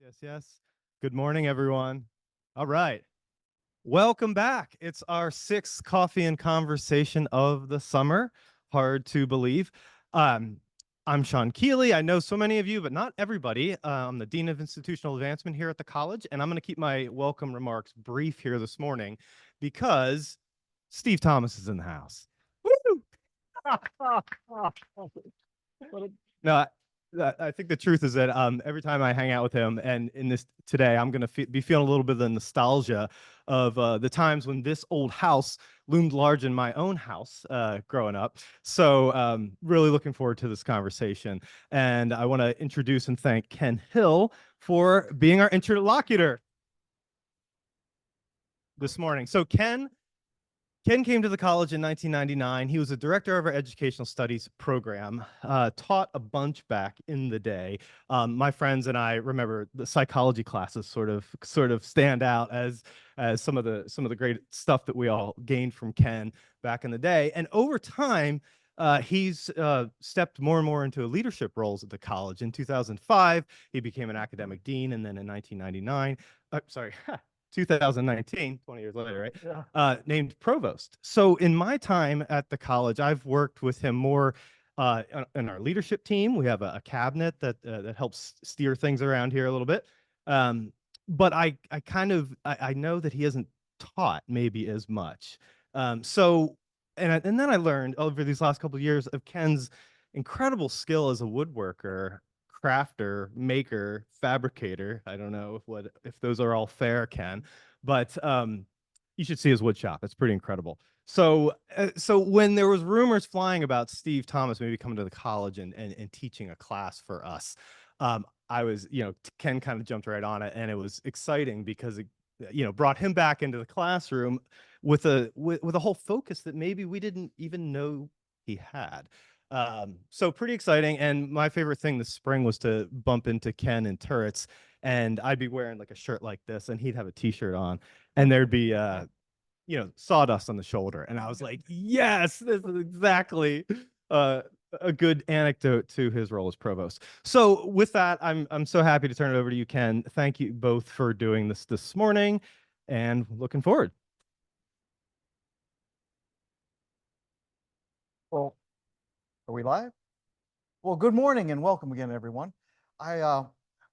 Yes, yes. Good morning, everyone. All right. Welcome back. It's our sixth coffee and conversation of the summer. Hard to believe. Um, I'm Sean Keeley. I know so many of you, but not everybody. I'm the Dean of Institutional Advancement here at the college, and I'm going to keep my welcome remarks brief here this morning because Steve Thomas is in the house. Woo! No, I think the truth is that every time I hang out with him, and in this today, I'm gonna be feeling a little bit of the nostalgia of the times when this old house loomed large in my own house growing up. So really looking forward to this conversation. And I want to introduce and thank Ken Hill for being our interlocutor this morning. So Ken came to the college in 1999. He was the director of our educational studies program, taught a bunch back in the day. My friends and I remember the psychology classes sort of stand out as some of the great stuff that we all gained from Ken back in the day. And over time, he's stepped more and more into leadership roles at the college. In 2005, he became an academic dean, and then in 1999, sorry, 2019, 20 years later, right? Yeah. Named provost. So in my time at the college, I've worked with him more in our leadership team. We have a cabinet that helps steer things around here a little bit. But I know that he hasn't taught maybe as much. And then I learned over these last couple of years of Ken's incredible skill as a woodworker, crafter, maker, fabricator. I don't know if those are all fair, Ken, but you should see his wood shop. It's pretty incredible. So when there was rumors flying about Steve Thomas maybe coming to the college and teaching a class for us, I was, Ken kind of jumped right on it, and it was exciting because it, brought him back into the classroom with a whole focus that maybe we didn't even know he had. So pretty exciting. And my favorite thing this spring was to bump into Ken in Turrets, and I'd be wearing like a shirt like this, and he'd have a t-shirt on, and there'd be sawdust on the shoulder. And I was like, yes, this is exactly a good anecdote to his role as provost. So with that, I'm so happy to turn it over to you, Ken. Thank you both for doing this morning, and looking forward. Well, are we live? Well, good morning and welcome again, everyone. I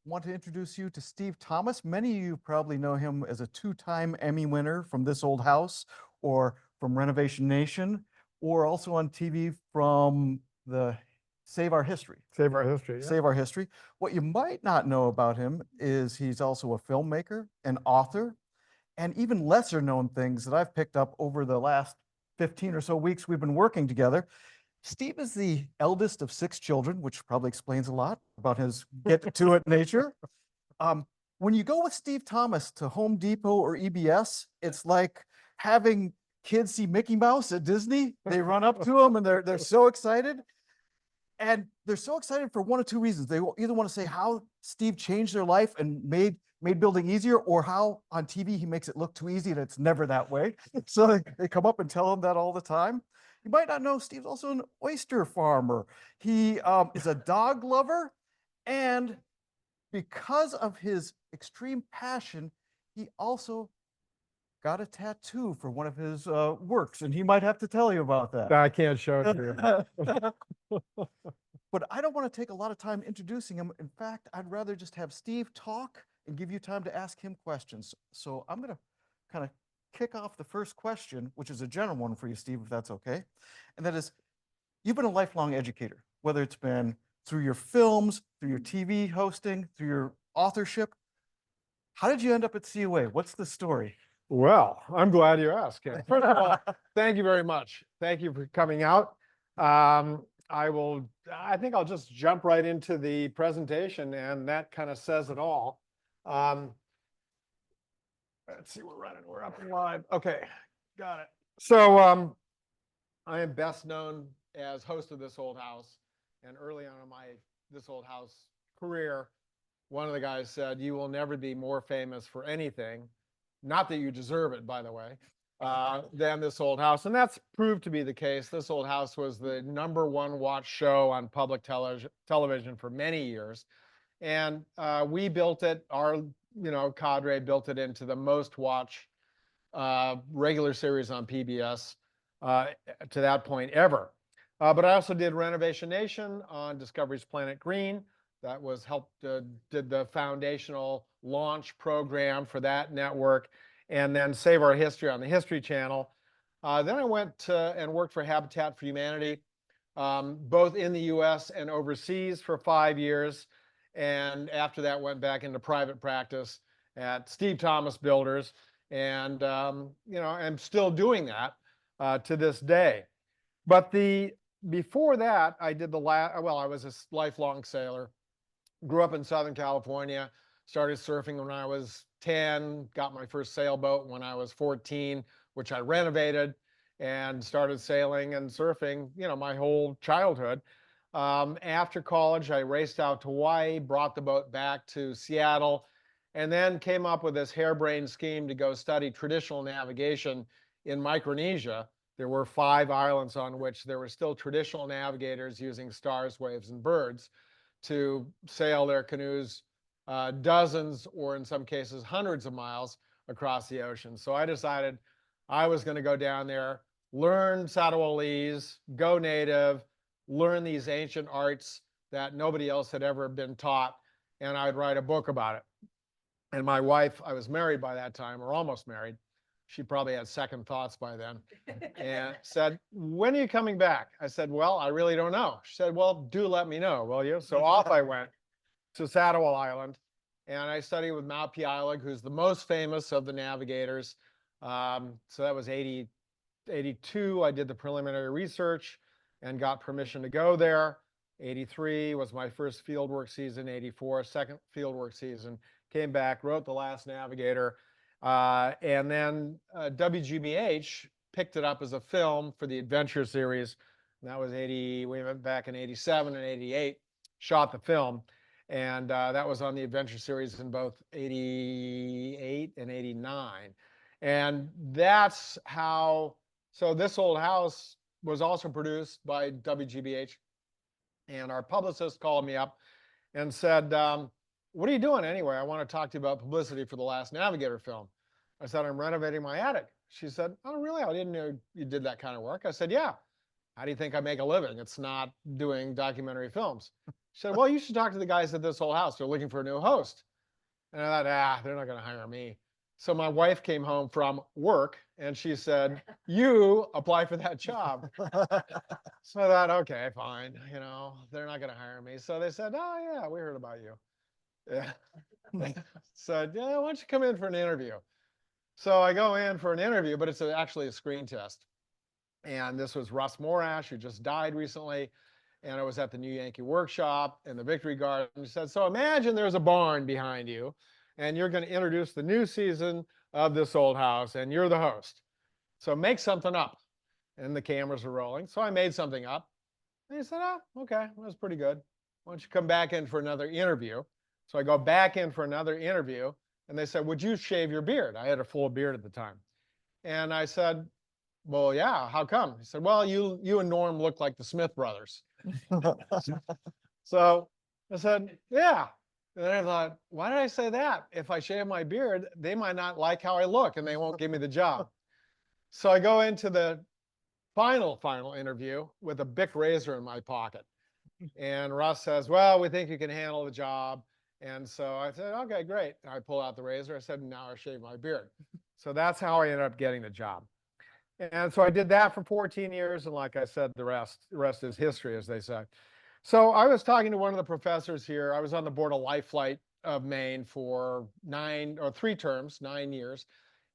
want to introduce you to Steve Thomas. Many of you probably know him as a two-time Emmy winner from This Old House or from Renovation Nation, or also on TV from the Save Our History. Save Our History. Yeah. Save Our History. What you might not know about him is he's also a filmmaker, an author, and even lesser known things that I've picked up over the last 15 or so weeks we've been working together. Steve is the eldest of 6 children, which probably explains a lot about his get-to-it nature. When you go with Steve Thomas to Home Depot or EBS, it's like having kids see Mickey Mouse at Disney. They run up to him and they're so excited. And they're so excited for one of two reasons. They either want to say how Steve changed their life and made building easier, or how on TV he makes it look too easy and it's never that way. So they come up and tell him that all the time. You might not know Steve's also an oyster farmer. He is a dog lover, and because of his extreme passion, he also got a tattoo for one of his works, and he might have to tell you about that. I can't show it to you. But I don't want to take a lot of time introducing him. In fact, I'd rather just have Steve talk and give you time to ask him questions. So I'm going to kind of kick off the first question, which is a general one for you, Steve, if that's okay. And that is, you've been a lifelong educator, whether it's been through your films, through your TV hosting, through your authorship. How did you end up at COA? What's the story? Well, I'm glad you asked, Ken. First of all, thank you very much. Thank you for coming out. I think I'll just jump right into the presentation, and that kind of says it all. Let's see, we're up and live. Okay, got it. So I am best known as host of This Old House, and early on in my This Old House career, one of the guys said, "You will never be more famous for anything, not that you deserve it, by the way, than This Old House." And that's proved to be the case. This Old House was the #1 watched show on public television for many years. And we built it, our cadre built it into the most watched regular series on PBS to that point ever. But I also did Renovation Nation on Discovery's Planet Green. That was did the foundational launch program for that network, and then Save Our History on the History Channel. Then I went and worked for Habitat for Humanity, both in the US and overseas for 5 years. And after that, went back into private practice at Steve Thomas Builders. And, I'm still doing that to this day. But before that, I did I was a lifelong sailor, grew up in Southern California, started surfing when I was 10, got my first sailboat when I was 14, which I renovated, and started sailing and surfing, my whole childhood. After college, I raced out to Hawaii, brought the boat back to Seattle, and then came up with this harebrained scheme to go study traditional navigation in Micronesia. There were 5 islands on which there were still traditional navigators using stars, waves, and birds to sail their canoes dozens, or in some cases hundreds of miles across the ocean. So I decided I was going to go down there, learn Sadawalese, go native, learn these ancient arts that nobody else had ever been taught, and I'd write a book about it. And my wife, I was married by that time, or almost married. She probably had second thoughts by then, and said, "When are you coming back?" I said, "Well, I really don't know." She said, "Well, do let me know, will you?" So off I went to Sadawal Island, and I studied with Maupialig, who's the most famous of the navigators. So that was 82. I did the preliminary research and got permission to go there. 83 was my first fieldwork season. 84, second fieldwork season. Came back, wrote The Last Navigator, and then WGBH picked it up as a film for the Adventure series. And that was 80. We went back in 87 and 88, shot the film, and that was on the Adventure series in both 88 and 89. And that's how. So This Old House was also produced by WGBH, and our publicist called me up and said, "What are you doing anyway? I want to talk to you about publicity for The Last Navigator film." I said, "I'm renovating my attic." She said, "Oh, really? I didn't know you did that kind of work." I said, "Yeah. How do you think I make a living? It's not doing documentary films." She said, "Well, you should talk to the guys at This Old House. They're looking for a new host." And I thought, they're not going to hire me. So my wife came home from work and she said, "You apply for that job." So I thought, okay, fine. They're not going to hire me. So they said, "Oh, yeah, we heard about you." Yeah. Said, "Yeah, why don't you come in for an interview?" So I go in for an interview, but it's actually a screen test. And this was Russ Morash, who just died recently. And I was at the New Yankee Workshop in the Victory Garden. He said, "So imagine there's a barn behind you, and you're going to introduce the new season of This Old House, and you're the host. So make something up." And the cameras are rolling. So I made something up. And he said, "Oh, okay, that was pretty good. Why don't you come back in for another interview?" So I go back in for another interview, and they said, "Would you shave your beard?" I had a full beard at the time. And I said, "Well, yeah, how come?" He said, "Well, you and Norm look like the Smith brothers." So I said, "Yeah." And then I thought, why did I say that? If I shave my beard, they might not like how I look and they won't give me the job. So I go into the final interview with a Bic razor in my pocket. And Russ says, "Well, we think you can handle the job." And so I said, "Okay, great." And I pull out the razor. I said, "Now I shave my beard." So that's how I ended up getting the job. And so I did that for 14 years. And like I said, the rest is history, as they say. So I was talking to one of the professors here. I was on the board of Life Flight of Maine for 3 terms, 9 years.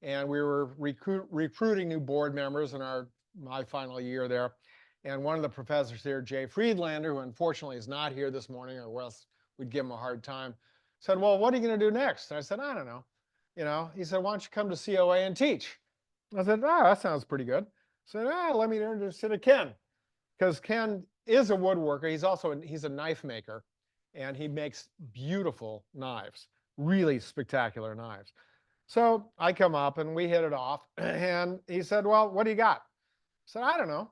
And we were recruiting new board members in my final year there. And one of the professors here, Jay Friedlander, who unfortunately is not here this morning, or else we'd give him a hard time, said, "Well, what are you going to do next?" And I said, "I don't know." He said, "Why don't you come to COA and teach?" I said, "That sounds pretty good." I said, "Let me introduce you to Ken." Because Ken is a woodworker. He's a knife maker, and he makes beautiful knives, really spectacular knives. So I come up and we hit it off, and he said, "Well, what do you got?" I said, "I don't know.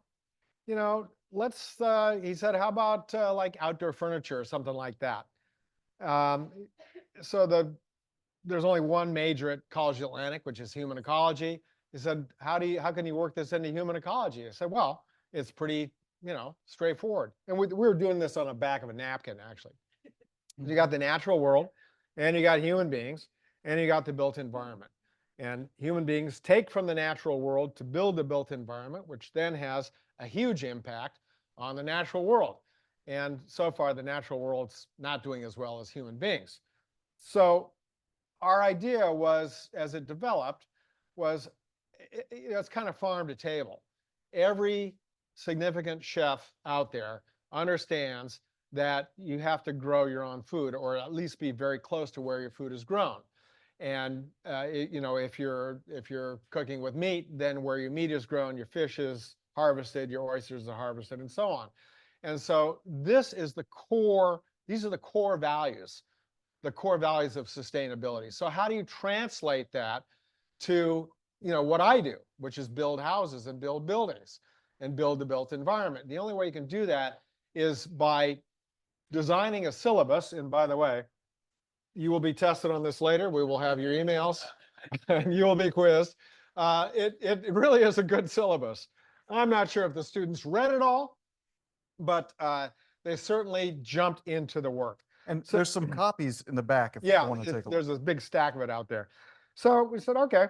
Let's." He said, "How about like outdoor furniture or something like that?" So there's only one major at College Atlantic, which is human ecology. He said, how can you work this into human ecology? I said, well, it's pretty, straightforward. And we were doing this on the back of a napkin, actually. You got the natural world, and you got human beings, and you got the built environment. And human beings take from the natural world to build the built environment, which then has a huge impact on the natural world. And so far, the natural world's not doing as well as human beings. So our idea was, as it developed, was it's kind of farm to table. Every significant chef out there understands that you have to grow your own food, or at least be very close to where your food is grown. And if you're cooking with meat, then where your meat is grown, your fish is harvested, your oysters are harvested, and so on. And so these are the core values of sustainability. So how do you translate that to what I do, which is build houses and build buildings and build the built environment? The only way you can do that is by designing a syllabus. And by the way, you will be tested on this later. We will have your emails and you will be quizzed. It really is a good syllabus. I'm not sure if the students read it all, but they certainly jumped into the work. And so, there's some copies in the back if you want to take a look. There's a big stack of it out there. So we said, okay,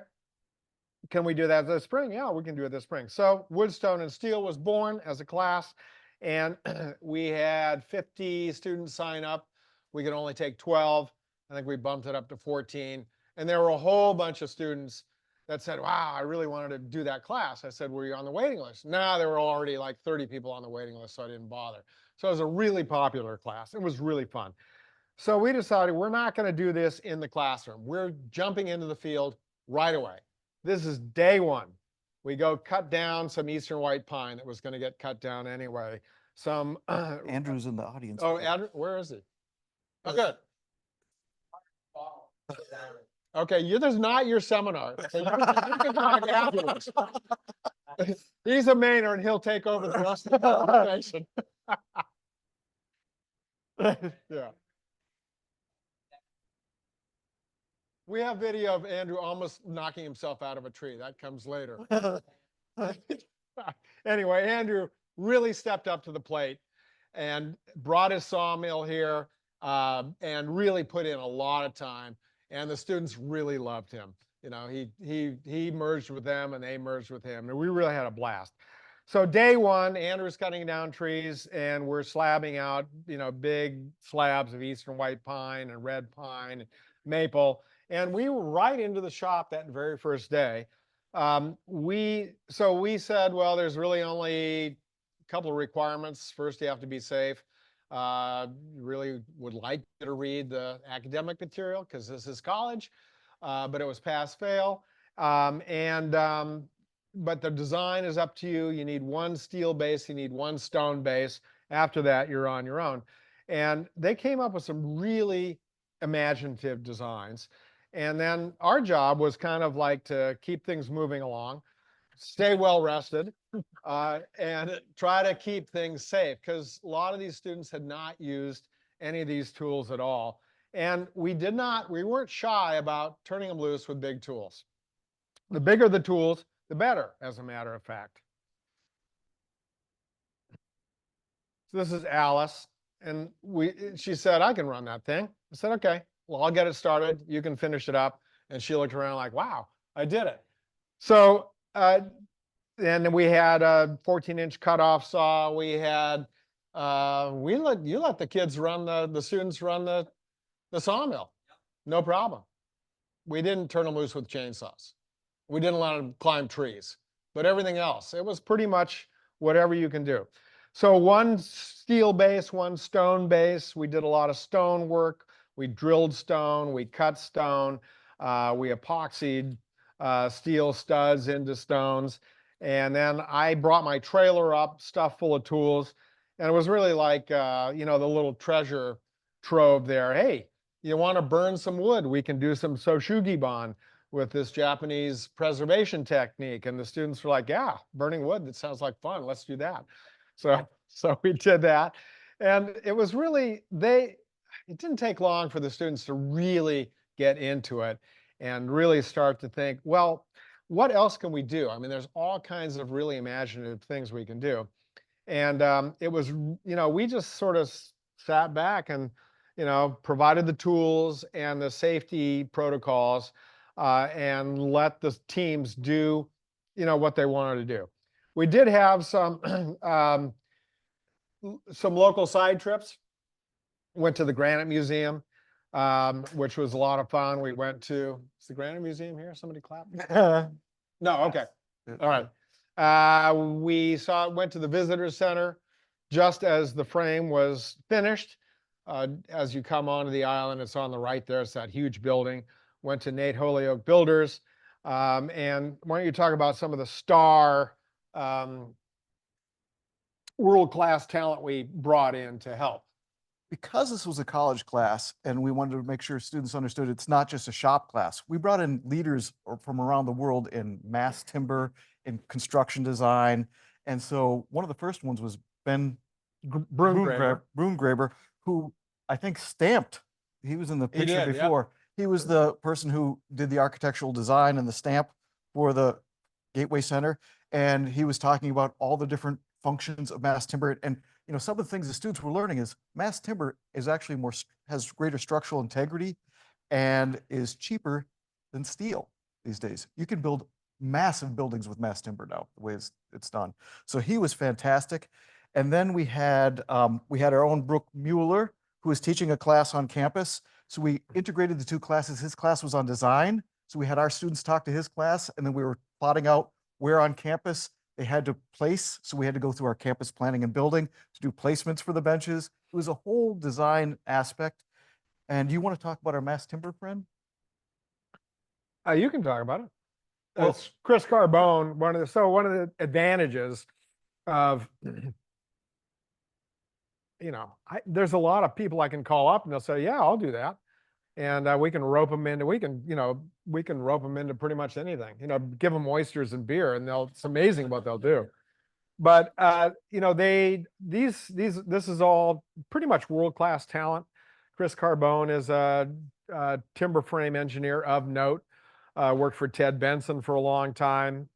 can we do that this spring? Yeah, we can do it this spring. So Wood, Stone, and Steel was born as a class, and we had 50 students sign up. We could only take 12. I think we bumped it up to 14. And there were a whole bunch of students that said, wow, I really wanted to do that class. I said, were you on the waiting list? No, there were already like 30 people on the waiting list, so I didn't bother. So it was a really popular class. It was really fun. So we decided we're not going to do this in the classroom. We're jumping into the field right away. This is day one. We go cut down some eastern white pine that was going to get cut down anyway. Some Andrew's in the audience. Oh, Andrew, where is he? Oh, good. Okay, this is not your seminar. So you can talk afterwards. He's a Mainer, and he'll take over the rest of the conversation. Yeah. We have video of Andrew almost knocking himself out of a tree. That comes later. Anyway, Andrew really stepped up to the plate and brought his sawmill here and really put in a lot of time. And the students really loved him. He merged with them and they merged with him. And we really had a blast. So day one, Andrew's cutting down trees and we're slabbing out, big slabs of eastern white pine and red pine and maple. And we were right into the shop that very first day. We said, well, there's really only a couple of requirements. First, you have to be safe. Really would like you to read the academic material because this is college, but it was pass-fail. But the design is up to you. You need one steel base, you need one stone base. After that, you're on your own. And they came up with some really imaginative designs. And then our job was kind of like to keep things moving along, stay well rested, and try to keep things safe, because a lot of these students had not used any of these tools at all. And we weren't shy about turning them loose with big tools. The bigger the tools, the better, as a matter of fact. So this is Alice, and she said, I can run that thing. I said, okay, well, I'll get it started. You can finish it up. And she looked around like, wow, I did it. So, and then we had a 14-inch cutoff saw. We had, you let the kids run the students run the sawmill. No problem. We didn't turn them loose with chainsaws. We didn't let them climb trees, but everything else, it was pretty much whatever you can do. So one steel base, one stone base. We did a lot of stone work. We drilled stone, we cut stone, we epoxied steel studs into stones. And then I brought my trailer up, stuffed full of tools. And it was really like, the little treasure trove there. Hey, you want to burn some wood? We can do some Soshugiban with this Japanese preservation technique. And the students were like, yeah, burning wood, that sounds like fun. Let's do that. So we did that. And it was really, it didn't take long for the students to really get into it and really start to think, well, what else can we do? I mean, there's all kinds of really imaginative things we can do. And it was, we just sort of sat back and, provided the tools and the safety protocols and let the teams do, what they wanted to do. We did have some some local side trips. Went to the Granite Museum, which was a lot of fun. We went to, is the Granite Museum here? Somebody clap? No, okay. All right. Went to the visitor center just as the frame was finished. As you come onto the island, it's on the right there. It's that huge building. Went to Nate Holyoke Builders. And why don't you talk about some of the star world-class talent we brought in to help? Because this was a college class and we wanted to make sure students understood it's not just a shop class, we brought in leaders from around the world in mass timber, in construction design. And so one of the first ones was Ben Broomgraber, who I think stamped, he was in the picture did, yep. before. He was the person who did the architectural design and the stamp for the Gateway Center. And he was talking about all the different functions of mass timber. And some of the things the students were learning is mass timber is actually has greater structural integrity and is cheaper than steel these days. You can build massive buildings with mass timber now, the way it's done. So he was fantastic. And then we had our own Brooke Mueller, who was teaching a class on campus. So we integrated the two classes. His class was on design. So we had our students talk to his class, and then we were plotting out where on campus they had to place. So we had to go through our campus planning and building to do placements for the benches. It was a whole design aspect. And you want to talk about our mass timber friend? You can talk about it. Well, It's Chris Carbone. One of the advantages of, there's a lot of people I can call up and they'll say, yeah, I'll do that. And we can rope them into, we can rope them into pretty much anything, give them oysters and beer and it's amazing what they'll do. But, this is all pretty much world-class talent. Chris Carbone is a timber frame engineer of note, worked for Ted Benson for a long time,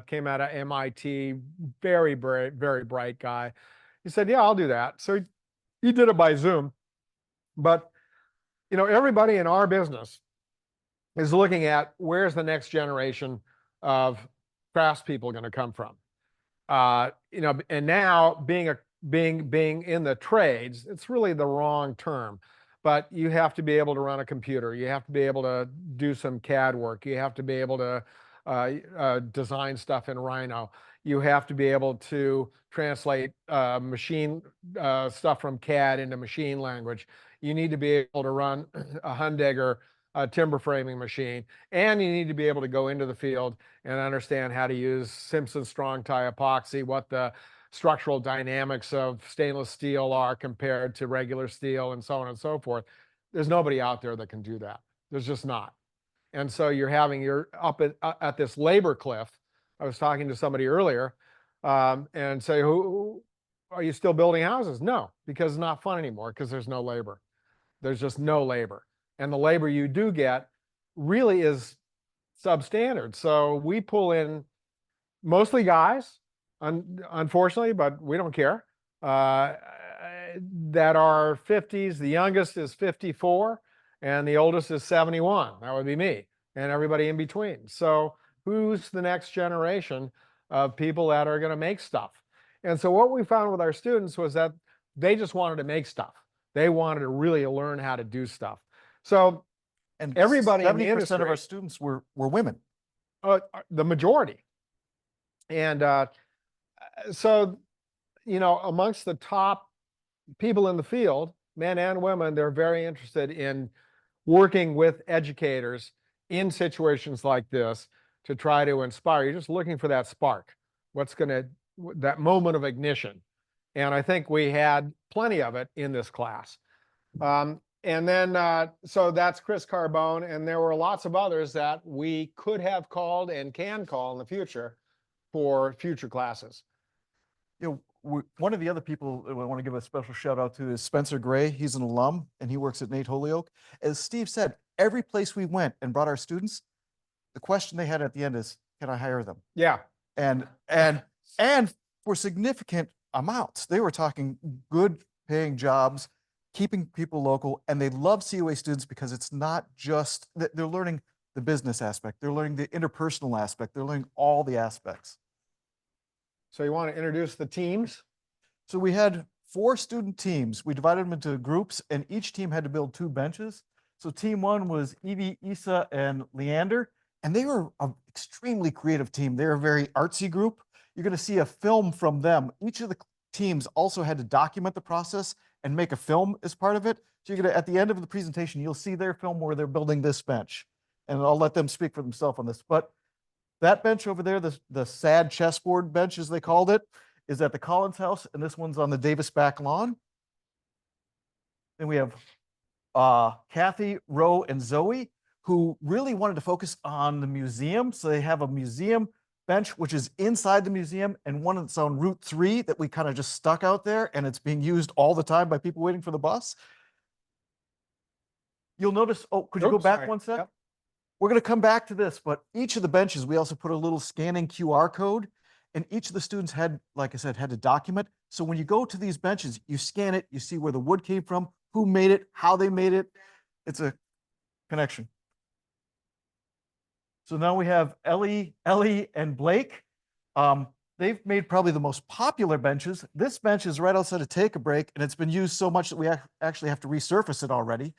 came out of MIT, very, very, very bright guy. He said, yeah, I'll do that. So he did it by Zoom. But everybody in our business is looking at where's the next generation of craftspeople going to come from. And now being in the trades, it's really the wrong term, but you have to be able to run a computer. You have to be able to do some CAD work. You have to be able to design stuff in Rhino. You have to be able to translate machine stuff from CAD into machine language. You need to be able to run a Hundegger timber framing machine, and you need to be able to go into the field and understand how to use Simpson strong tie epoxy, what the structural dynamics of stainless steel are compared to regular steel, and so on and so forth. There's nobody out there that can do that. There's just not. And so you're up at this labor cliff. I was talking to somebody earlier and say, who are you still building houses? No, because it's not fun anymore because there's no labor. There's just no labor. And the labor you do get really is substandard. So we pull in mostly guys, unfortunately, but we don't care, that are 50s. The youngest is 54 and the oldest is 71. That would be me and everybody in between. So who's the next generation of people that are going to make stuff? And so what we found with our students was that they just wanted to make stuff. They wanted to really learn how to do stuff. So, and everybody in the 70% industry, of our students were women. The majority. And so, amongst the top people in the field, men and women, they're very interested in working with educators in situations like this to try to inspire. You're just looking for that spark. That moment of ignition. And I think we had plenty of it in this class. And then, so that's Chris Carbone, and there were lots of others that we could have called and can call in the future for future classes. one of the other people that I want to give a special shout out to is Spencer Gray. He's an alum and he works at Nate Holyoke. As Steve said, every place we went and brought our students, the question they had at the end is, can I hire them? Yeah. And for significant amounts, they were talking good paying jobs, keeping people local, and they love COA students because it's not just that they're learning the business aspect, they're learning the interpersonal aspect, they're learning all the aspects. So you want to introduce the teams? So we had 4 student teams. We divided them into groups and each team had to build 2 benches. So team 1 was Evie, Issa, and Leander, and they were an extremely creative team. They're a very artsy group. You're going to see a film from them. Each of the teams also had to document the process and make a film as part of it. So you're going to, at the end of the presentation, you'll see their film where they're building this bench. And I'll let them speak for themselves on this. But that bench over there, the sad chessboard bench, as they called it, is at the Collins house, and this one's on the Davis back lawn. Then we have Kathy, Roe, and Zoe, who really wanted to focus on the museum. So they have a museum bench, which is inside the museum, and one that's on Route 3 that we kind of just stuck out there, and it's being used all the time by people waiting for the bus. You'll notice, oh, could you go back one sec? Yep. We're going to come back to this, but each of the benches, we also put a little scanning QR code, and each of the students had, like I said, had to document. So when you go to these benches, you scan it, you see where the wood came from, who made it, how they made it. It's a connection. So now we have Ellie, and Blake. They've made probably the most popular benches. This bench is right outside of Take a Break, and it's been used so much that we actually have to resurface it already.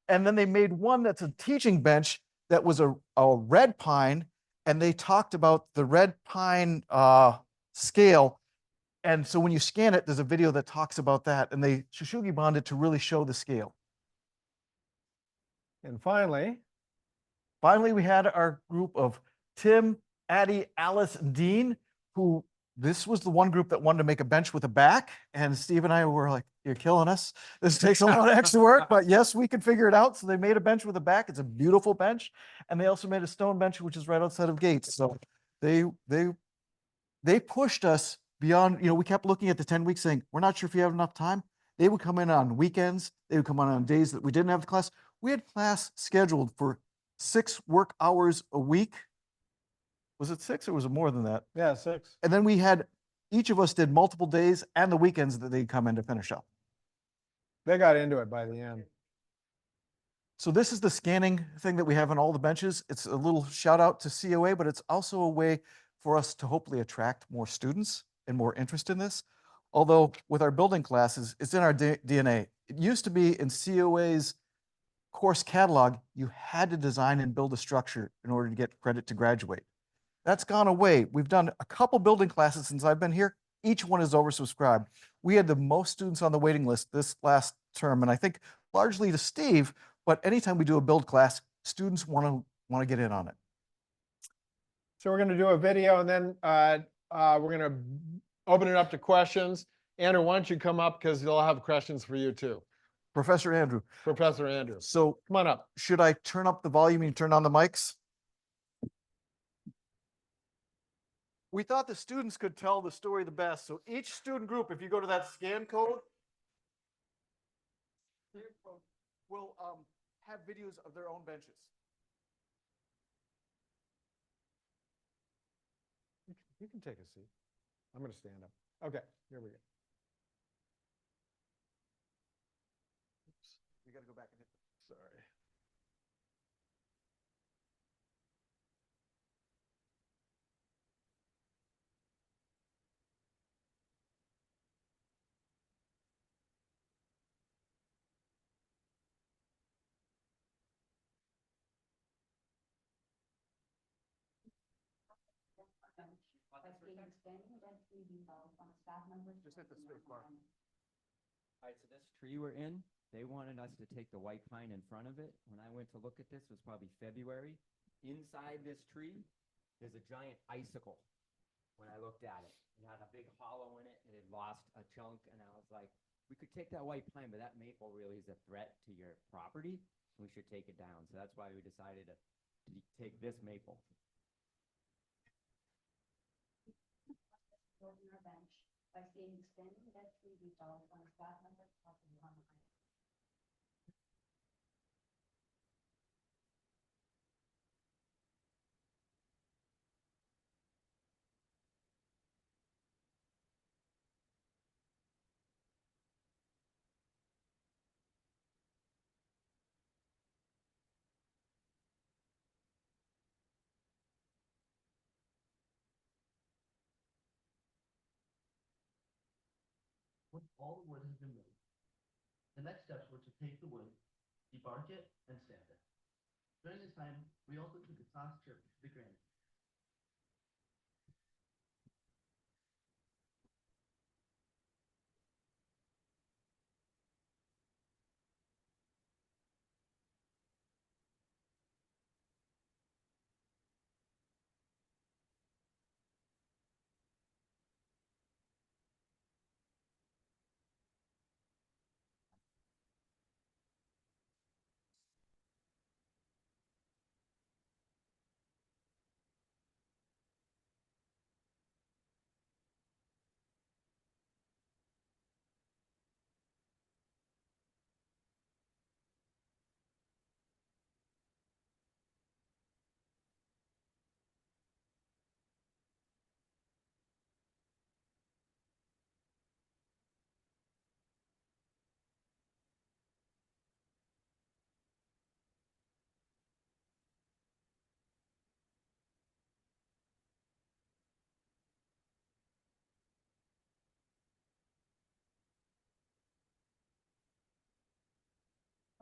And then they made one that's a teaching bench that was a red pine, and they talked about the red pine scale. And so when you scan it, there's a video that talks about that, and they Shishugi bonded to really show the scale. And finally, we had our group of Tim, Addie, Alice, and Dean, who this was the one group that wanted to make a bench with a back. And Steve and I were like, you're killing us. This takes a lot of extra work, but yes, we can figure it out. So they made a bench with a back. It's a beautiful bench. And they also made a stone bench, which is right outside of Gates. So they pushed us beyond, we kept looking at the 10 weeks saying, we're not sure if you have enough time. They would come in on weekends. They would come on days that we didn't have the class. We had class scheduled for 6 work hours a week. Was it 6 or was it more than that? yeah, 6. And then each of us did multiple days and the weekends that they'd come in to finish up. They got into it by the end. So this is the scanning thing that we have on all the benches. It's a little shout out to COA, but it's also a way for us to hopefully attract more students and more interest in this. Although with our building classes, it's in our DNA. It used to be in COA's course catalog, you had to design and build a structure in order to get credit to graduate. That's gone away. We've done a couple building classes since I've been here. Each one is oversubscribed. We had the most students on the waiting list this last term, and I think largely to Steve, but anytime we do a build class, students want to get in on it. So we're going to do a video and then we're going to open it up to questions. Andrew, why don't you come up because they'll have questions for you too. Professor Andrew. Professor Andrew. So come on up. Should I turn up the volume and turn on the mics? We thought the students could tell the story the best. So each student group, if you go to that scan code, will have videos of their own benches. You can take a seat. I'm going to stand up. Okay, here we go. Oops, we got to go back and hit the, sorry. Just hit the space bar. All right, so this tree we're in, they wanted us to take the white pine in front of it. When I went to look at this, it was probably February. Inside this tree, there's a giant icicle. When I looked at it, it had a big hollow in it. It had lost a chunk, and I was like, we could take that white pine, but that maple really is a threat to your property. We should take it down. So that's why we decided to take this maple. shorten our bench by seeing extending that tree resolved on a staff member's property on the island. Once all the wood has been moved, the next steps were to take the wood, debark it, and sand it. During this time, we also took a class trip to the granite.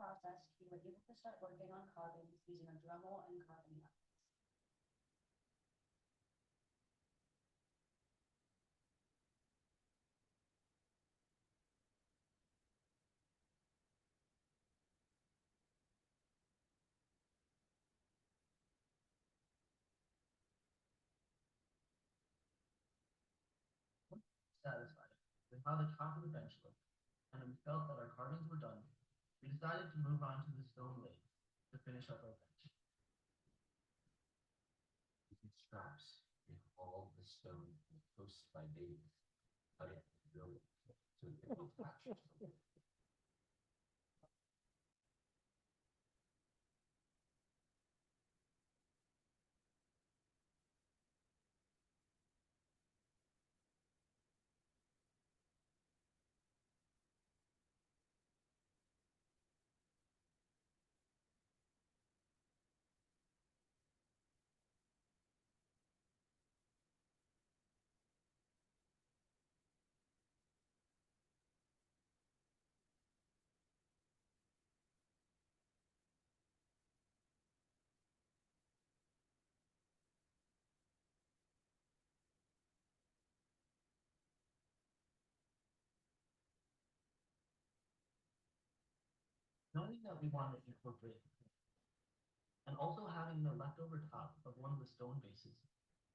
Process, we were able to start working on carvings using a Dremel and carving knife. Satisfied with how the top of the bench looked, and we felt that our carvings were done, we decided to move on to the stone lathe to finish up our bench. Using straps in all the stone and posts by babies, out of the building, so it will attach to the wood. Knowing that we wanted to incorporate the paint, and also having the leftover top of one of the stone bases,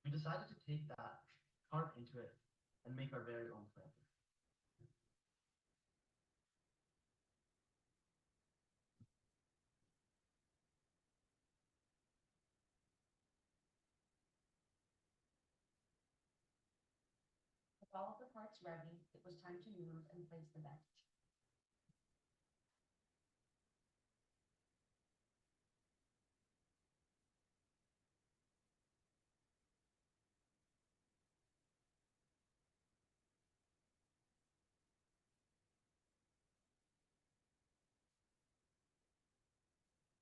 we decided to take that, carve into it, and make our very own planter. With all of the parts ready, it was time to move and place the bench.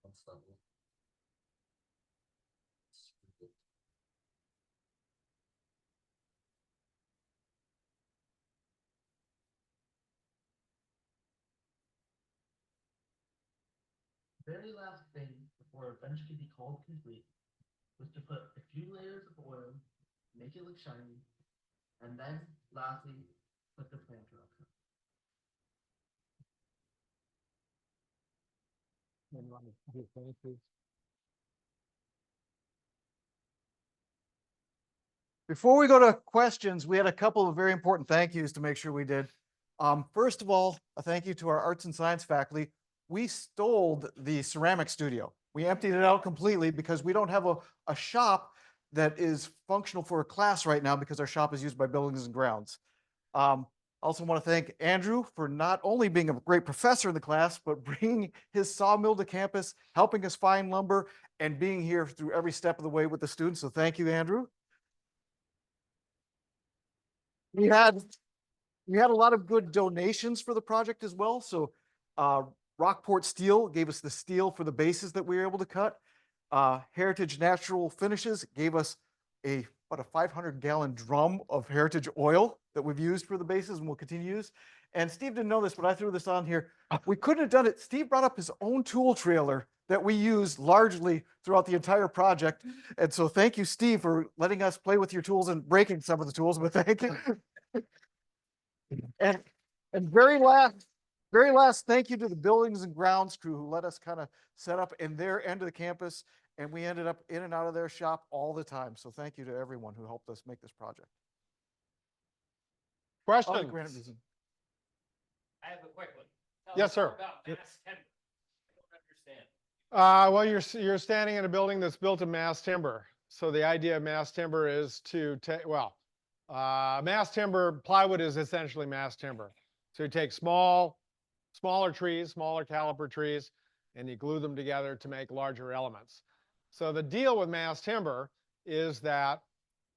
Once level. The very last thing before a bench could be called complete was to put a few layers of oil, make it look shiny, and then, lastly, put the planter on top. Before we go to questions, we had a couple of very important thank yous to make sure we did. First of all, a thank you to our arts and science faculty. We stole the ceramic studio. We emptied it out completely because we don't have a shop that is functional for a class right now because our shop is used by Buildings and Grounds. Also want to thank Andrew for not only being a great professor in the class, but bringing his sawmill to campus, helping us find lumber, and being here through every step of the way with the students. So thank you, Andrew. We had a lot of good donations for the project as well. So Rockport Steel gave us the steel for the bases that we were able to cut. Heritage Natural Finishes gave us about a 500-gallon drum of Heritage oil that we've used for the bases and will continue to use. And Steve didn't know this, but I threw this on here. We couldn't have done it. Steve brought up his own tool trailer that we use largely throughout the entire project. And so thank you, Steve, for letting us play with your tools and breaking some of the tools, but thank you. And very last thank you to the Buildings and Grounds crew who let us kind of set up in their end of the campus, and we ended up in and out of their shop all the time. So thank you to everyone who helped us make this project. Questions? Granite Museum. I have a quick one. Tell Yes, us sir. more about mass timber. I don't understand. Well, you're standing in a building that's built of mass timber. So the idea of mass timber is to take, mass timber, plywood is essentially mass timber. So you take smaller trees, smaller caliper trees, and you glue them together to make larger elements. So the deal with mass timber is that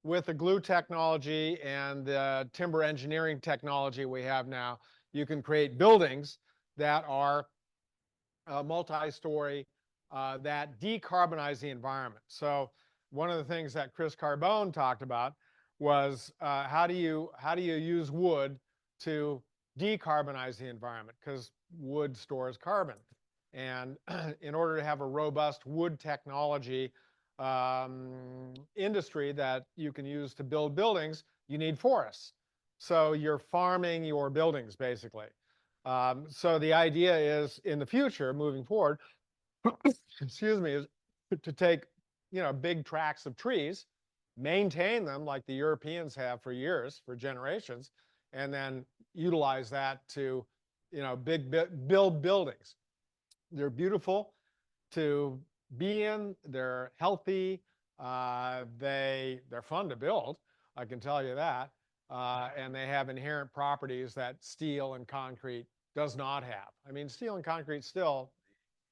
with the glue technology and the timber engineering technology we have now, you can create buildings that are multi-story that decarbonize the environment. So one of the things that Chris Carbone talked about was how do you use wood to decarbonize the environment, because wood stores carbon. And in order to have a robust wood technology industry that you can use to build buildings, you need forests. So you're farming your buildings, basically. So the idea is, in the future, moving forward, excuse me, is to take, big tracts of trees, maintain them like the Europeans have for years, for generations, and then utilize that to, build buildings. They're beautiful to be in. They're healthy. They're fun to build, I can tell you that. And they have inherent properties that steel and concrete does not have. I mean, steel and concrete still,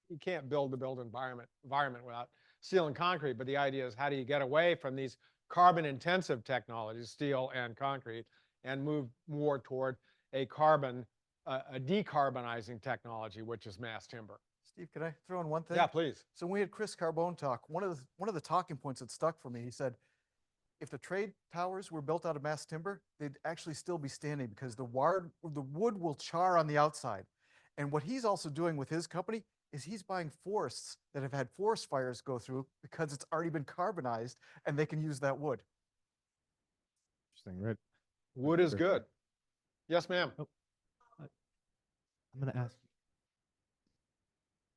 you can't build the built environment without steel and concrete. But the idea is, how do you get away from these carbon-intensive technologies, steel and concrete, and move more toward a decarbonizing technology, which is mass timber. Steve, can I throw in one thing? Yeah, please. So when we had Chris Carbone talk, one of the talking points that stuck for me, he said, if the trade towers were built out of mass timber, they'd actually still be standing because the wood will char on the outside. And what he's also doing with his company is he's buying forests that have had forest fires go through because it's already been carbonized and they can use that wood. Interesting, right? Wood is good. Yes, ma'am. I'm going to ask.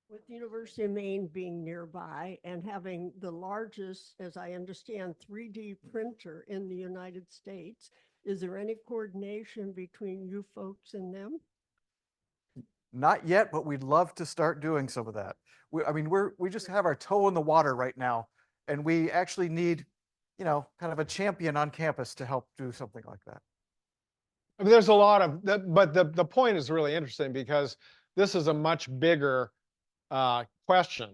With the University of Maine being nearby and having the largest, as I understand, 3D printer in the United States, is there any coordination between you folks and them? Not yet, but we'd love to start doing some of that. We just have our toe in the water right now, and we actually need, kind of a champion on campus to help do something like that. I mean, there's a lot of that, but the point is really interesting because this is a much bigger question.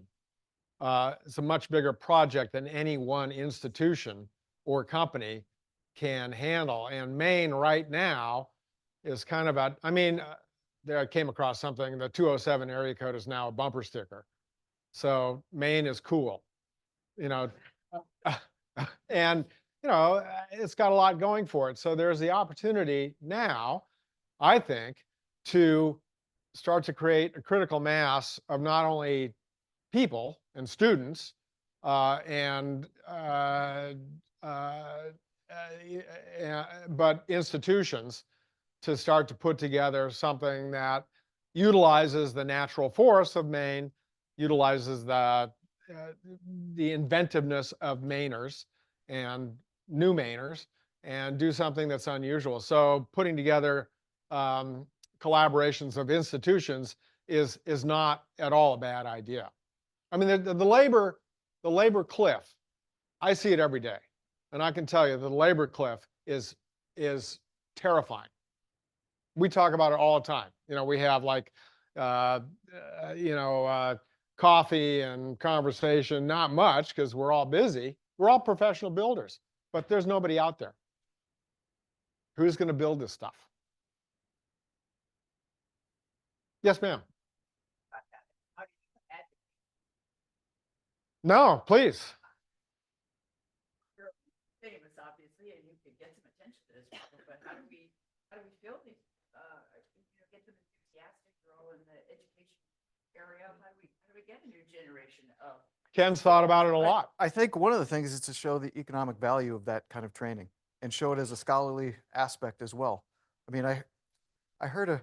It's a much bigger project than any one institution or company can handle. And Maine right now is kind of there I came across something, the 207 area code is now a bumper sticker. So Maine is cool, and it's got a lot going for it. So there's the opportunity now, I think, to start to create a critical mass of not only people and students but institutions, to start to put together something that utilizes the natural forests of Maine, utilizes the inventiveness of Mainers and new Mainers, and do something that's unusual. So putting together collaborations of institutions is not at all a bad idea. I mean, the labor cliff, I see it every day. And I can tell you the labor cliff is terrifying. We talk about it all the time. You know, we have like, coffee and conversation, not much because we're all busy. We're all professional builders, but there's nobody out there. Who's going to build this stuff? Yes, ma'am. No, please. You're famous, obviously, and you could get some attention to this problem, but how do we fill these, get them enthusiastic, grow in the education area? How do we get a new generation of? Ken's thought about it a lot. I think one of the things is to show the economic value of that kind of training and show it as a scholarly aspect as well. I mean, I heard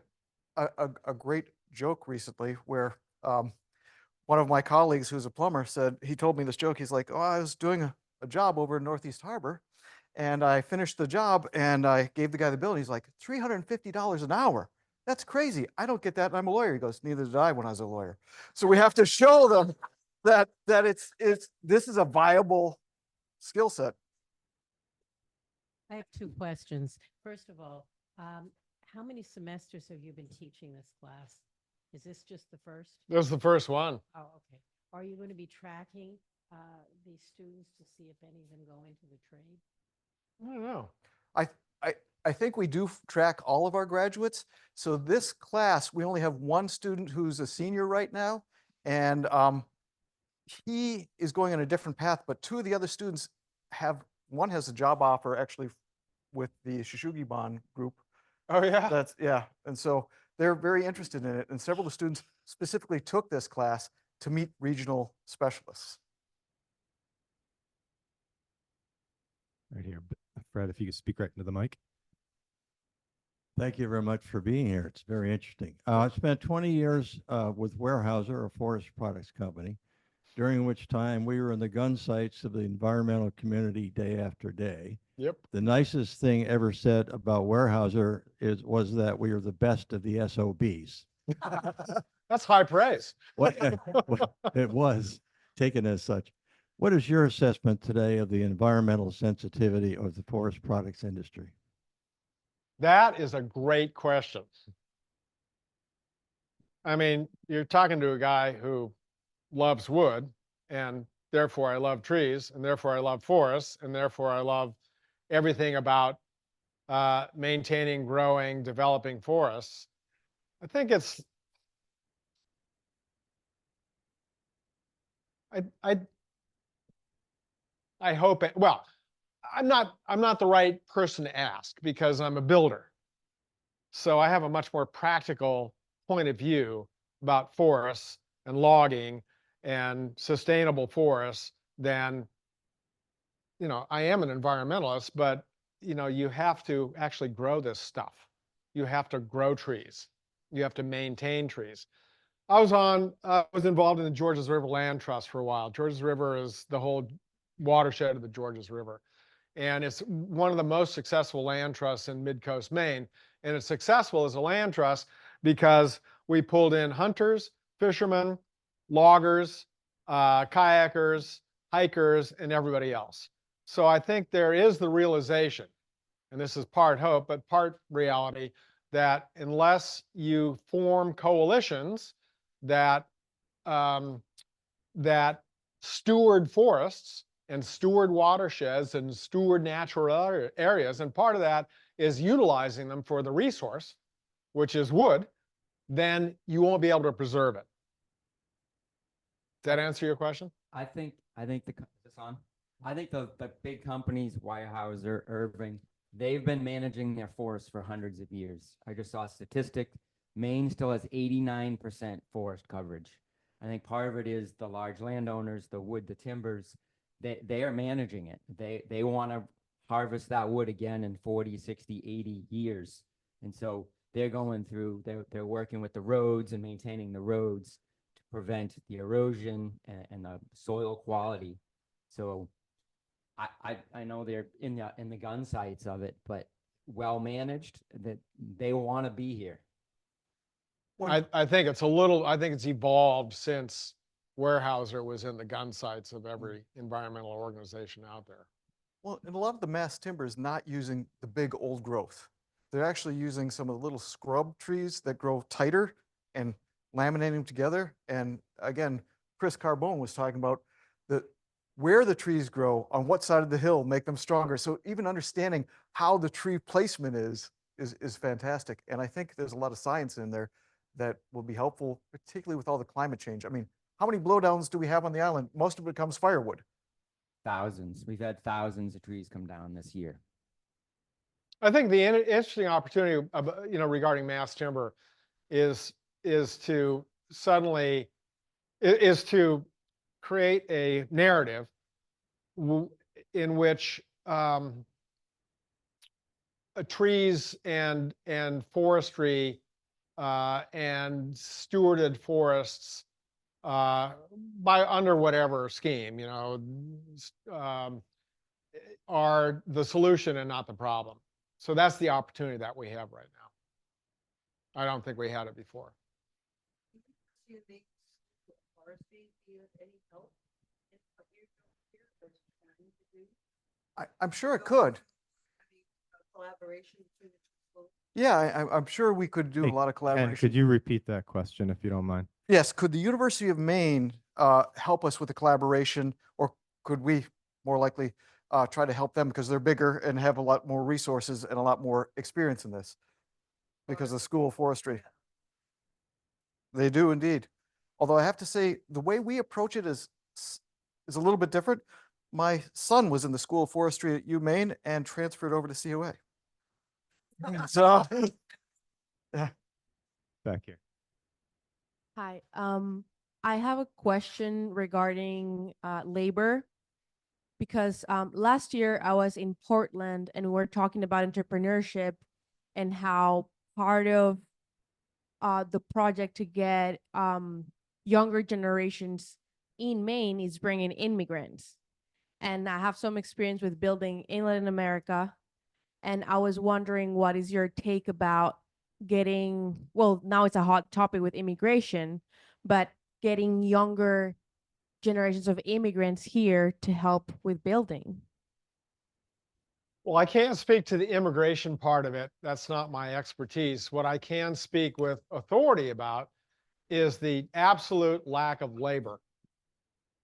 a great joke recently where one of my colleagues who's a plumber said, he told me this joke. He's like, oh, I was doing a job over in Northeast Harbor and I finished the job and I gave the guy the bill. And he's like, $350 an hour. That's crazy. I don't get that. And I'm a lawyer. He goes, neither did I when I was a lawyer. So we have to show them that this is a viable skill set. I have two questions. First of all, how many semesters have you been teaching this class? Is this just the first? This is the first one. Oh, okay. Are you going to be tracking these students to see if any of them go into the trade? I don't know. I think we do track all of our graduates. So this class, we only have one student who's a senior right now. And he is going on a different path, but two of the other students one has a job offer actually with the Shishugibon group. Oh, yeah. Yeah. And so they're very interested in it. And several of the students specifically took this class to meet regional specialists. Right here. Fred, if you could speak right into the mic. Thank you very much for being here. It's very interesting. I spent 20 years with Weyerhaeuser, a forest products company, during which time we were in the gun sights of the environmental community day after day. Yep. The nicest thing ever said about Weyerhaeuser was that we are the best of the SOBs. That's high praise. It was taken as such. What is your assessment today of the environmental sensitivity of the forest products industry? That is a great question. I mean, you're talking to a guy who loves wood, and therefore I love trees, and therefore I love forests, and therefore I love everything about maintaining, growing, developing forests. I think it's, I hope it, well, I'm not the right person to ask because I'm a builder. So I have a much more practical point of view about forests and logging and sustainable forests than, I am an environmentalist, but you have to actually grow this stuff. You have to grow trees. You have to maintain trees. I was involved in the Georges River Land Trust for a while. Georges River is the whole watershed of the Georges River. And it's one of the most successful land trusts in mid-coast Maine. And it's successful as a land trust because we pulled in hunters, fishermen, loggers, kayakers, hikers, and everybody else. So I think there is the realization, and this is part hope, but part reality, that unless you form coalitions that steward forests and steward watersheds and steward natural areas, and part of that is utilizing them for the resource, which is wood, then you won't be able to preserve it. Does that answer your question? I think is this on? I think the big companies, Weyerhaeuser, Irving, they've been managing their forests for hundreds of years. I just saw a statistic. Maine still has 89% forest coverage. I think part of it is the large landowners, the wood, the timbers. They are managing it. They want to harvest that wood again in 40, 60, 80 years. And so they're going through, they're working with the roads and maintaining the roads to prevent the erosion and the soil quality. So I know they're in the gun sights of it, but well managed, that they want to be here. I think it's evolved since Weyerhaeuser was in the gun sights of every environmental organization out there. Well, and a lot of the mass timber is not using the big old growth. They're actually using some of the little scrub trees that grow tighter and laminating them together. And again, Chris Carbone was talking about where the trees grow, on what side of the hill, make them stronger. So even understanding how the tree placement is fantastic. And I think there's a lot of science in there that will be helpful, particularly with all the climate change. I mean, how many blowdowns do we have on the island? Most of it becomes firewood. Thousands. We've had thousands of trees come down this year. I think the interesting opportunity, regarding mass timber is to suddenly is to create a narrative in which trees and forestry and stewarded forests under whatever scheme, are the solution and not the problem. So that's the opportunity that we have right now. I don't think we had it before. I'm sure it could. Collaboration between the two schools. Yeah, I'm sure we could do Hey, a lot of Ken, collaboration. could you repeat that question if you don't mind? Yes, could the University of Maine help us with the collaboration, or could we more likely try to help them because they're bigger and have a lot more resources and a lot more experience in this because of the School of Forestry? They do indeed. Although I have to say, the way we approach it is a little bit different. My son was in the School of Forestry at UMaine and transferred over to COA. So, yeah. Back here. Hi, I have a question regarding labor because last year I was in Portland and we were talking about entrepreneurship and how part of the project to get younger generations in Maine is bringing immigrants. And I have some experience with building in Latin America. And I was wondering, what is your take about getting, well, now it's a hot topic with immigration, but getting younger generations of immigrants here to help with building? Well, I can't speak to the immigration part of it. That's not my expertise. What I can speak with authority about is the absolute lack of labor.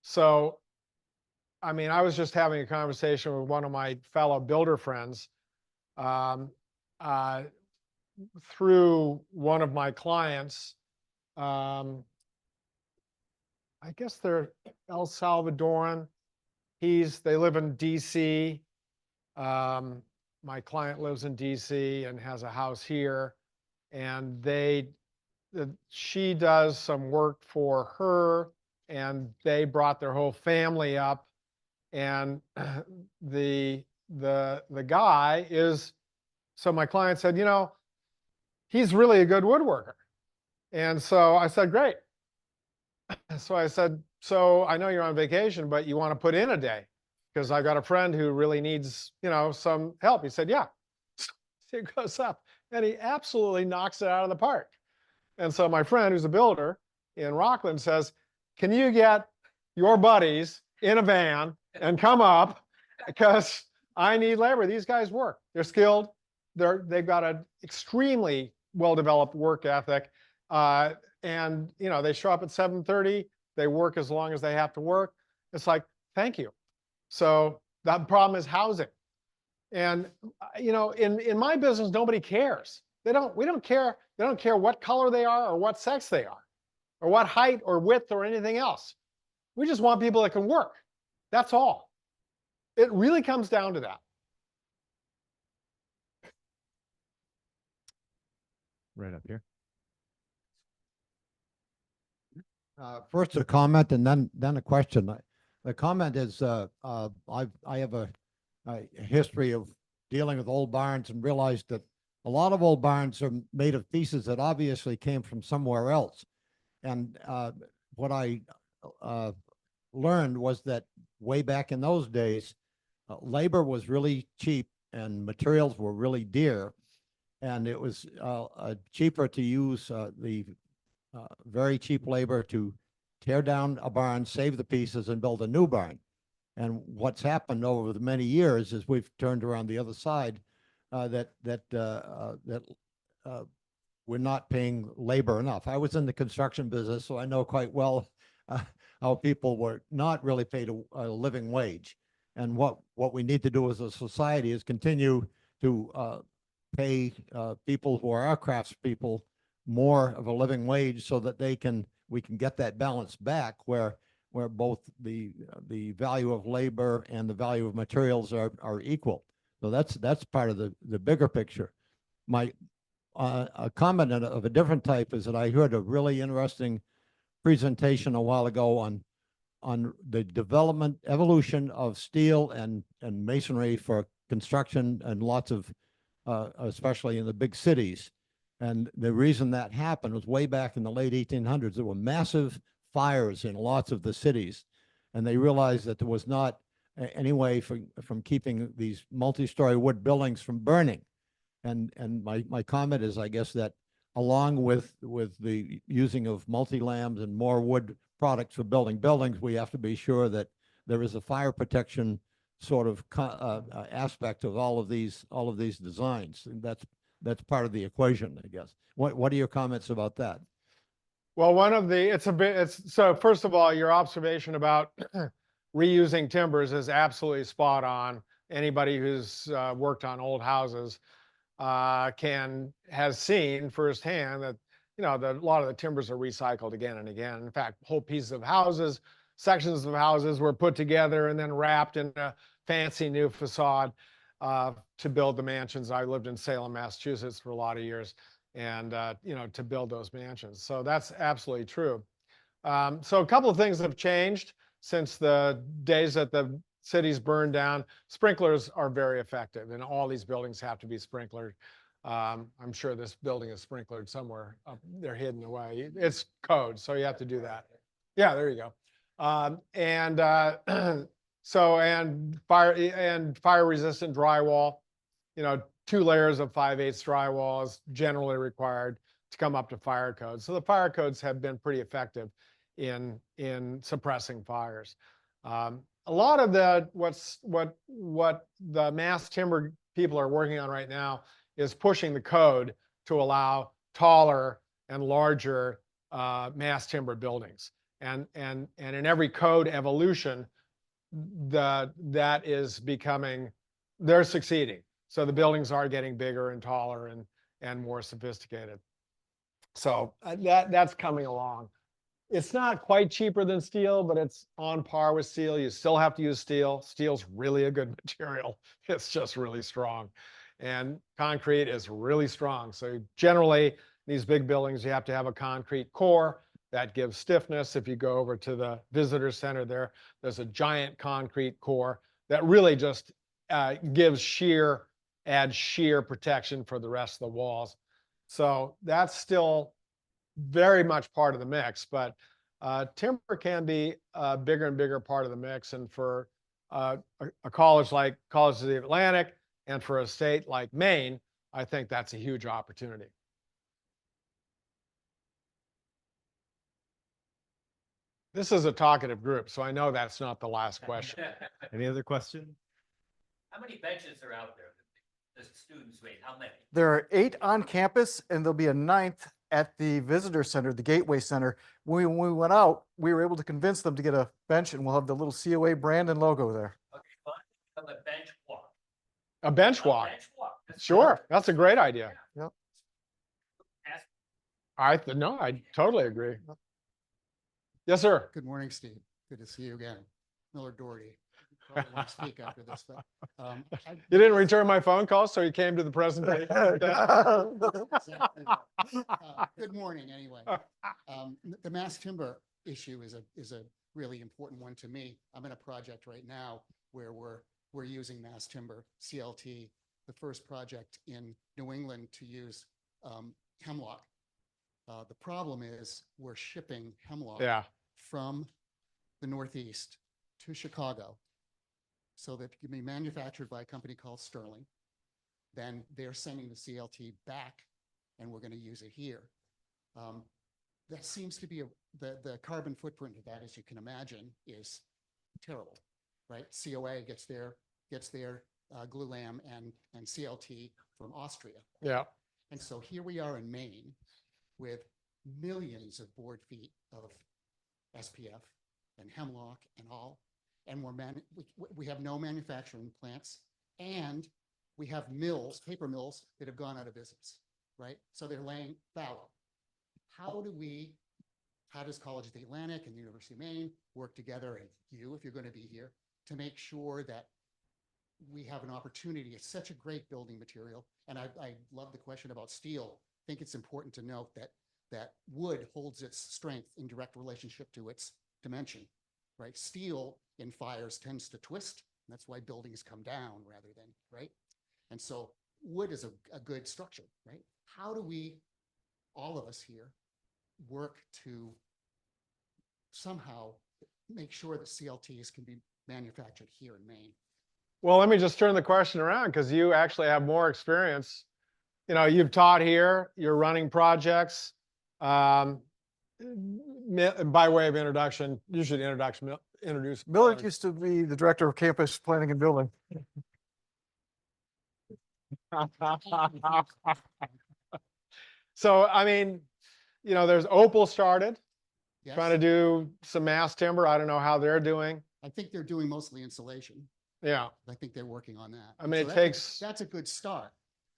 So, I mean, I was just having a conversation with one of my fellow builder friends through one of my clients. I guess they're El Salvadoran. They live in DC. My client lives in DC and has a house here, and she does some work for her, and they brought their whole family up, and the guy is, so my client said, he's really a good woodworker. And so I said, great. So I said, so I know you're on vacation, but you want to put in a day because I've got a friend who really needs, some help. He said, yeah. So he goes up and he absolutely knocks it out of the park. And so my friend, who's a builder in Rockland, says, can you get your buddies in a van and come up because I need labor. These guys work. They're skilled. They've got an extremely well-developed work ethic. And they show up at 7:30. They work as long as they have to work. It's like, thank you. So that problem is housing. And in my business, nobody cares. We don't care. They don't care what color they are or what sex they are or what height or width or anything else. We just want people that can work. That's all. It really comes down to that. Right up here. First a comment and then a question. The comment is I have a history of dealing with old barns and realized that a lot of old barns are made of pieces that obviously came from somewhere else. And what I learned was that way back in those days, labor was really cheap and materials were really dear. And it was cheaper to use the very cheap labor to tear down a barn, save the pieces, and build a new barn. And what's happened over the many years is we've turned around the other side, that we're not paying labor enough. I was in the construction business, so I know quite well how people were not really paid a living wage. And what we need to do as a society is continue to pay people who are our craftspeople more of a living wage, so that we can get that balance back where both the value of labor and the value of materials are equal. So that's part of the bigger picture. My a comment of a different type is that I heard a really interesting presentation a while ago on the development evolution of steel and masonry for construction, and lots of especially in the big cities. And the reason that happened was way back in the late 1800s. There were massive fires in lots of the cities, and they realized that there was not any way from keeping these multi-story wood buildings from burning. And my comment is, I guess, that along with the using of multi-lams and more wood products for building buildings, we have to be sure that there is a fire protection sort of aspect of all of these designs. And that's part of the equation, I guess. What are your comments about that? Well, so first of all, your observation about reusing timbers is absolutely spot on. Anybody who's worked on old houses has seen firsthand that, a lot of the timbers are recycled again and again. In fact, whole pieces of houses, sections of houses were put together and then wrapped in a fancy new facade to build the mansions. I lived in Salem, Massachusetts for a lot of years, and to build those mansions. So that's absolutely true. So a couple of things have changed since the days that the cities burned down. Sprinklers are very effective, and all these buildings have to be sprinklered. I'm sure this building is sprinklered somewhere up there hidden away. It's code, so you have to do that. Yeah, there you go. And fire resistant drywall, 2 layers of 5/8 drywall is generally required to come up to fire codes. So the fire codes have been pretty effective in suppressing fires. A lot of what the mass timber people are working on right now is pushing the code to allow taller and larger mass timber buildings. And in every code evolution, they're succeeding. So the buildings are getting bigger and taller and more sophisticated. So that's coming along. It's not quite cheaper than steel, but it's on par with steel. You still have to use steel. Steel's really a good material. It's just really strong. And concrete is really strong. So generally, these big buildings, you have to have a concrete core that gives stiffness. If you go over to the visitor center there's a giant concrete core that really just adds shear protection for the rest of the walls. So that's still very much part of the mix, but timber can be a bigger and bigger part of the mix. And for a college like College of the Atlantic, and for a state like Maine, I think that's a huge opportunity. This is a talkative group, so I know that's not the last question. Any other questions? How many benches are out there that the students wait? How many? There are 8 on campus, and there'll be a 9th at the visitor center, the Gateway Center. When we went out, we were able to convince them to get a bench, and we'll have the little COA brand and logo there. Okay, fine. Have a bench walk. A bench walk. A bench walk. That's Sure, perfect. that's a great idea. Yep. Ask- No, I totally agree. Yes, sir. Good morning, Steve. Good to see you again. Miller Doherty. Probably won't speak after this, but You didn't return my phone call, so you came to the presentation. Good morning, anyway. The mass timber issue is a really important one to me. I'm in a project right now where we're using mass timber, CLT, the first project in New England to use hemlock. The problem is we're shipping hemlock from the Northeast to Chicago so that it can be manufactured by a company called Sterling. Then they're sending the CLT back and we're going to use it here. That seems to be the carbon footprint of that, as you can imagine, is terrible. right? COA gets their glulam and CLT from Austria. Yeah. And so here we are in Maine with millions of board feet of SPF and hemlock and all. And we have no manufacturing plants, and we have mills, paper mills that have gone out of business, right? So they're laying fallow. How does College of the Atlantic and the University of Maine work together, and you, if you're going to be here, to make sure that we have an opportunity? It's such a great building material. And I love the question about steel. I think it's important to note that wood holds its strength in direct relationship to its dimension, right? Steel in fires tends to twist. And that's why buildings come down rather than, right? And so wood is a good structure, right? How do we, all of us here, work to somehow make sure that CLTs can be manufactured here in Maine? Well, let me just turn the question around, because you actually have more experience. You know, you've taught here, you're running projects. By way of introduction, you should introduce. Millard used to be the director of campus planning and building. So, I mean, you know, there's Opal started, Yes. trying to do some mass timber. I don't know how they're doing. I think they're doing mostly insulation. Yeah. I think they're working on that. I mean, So it takes. that's a good start.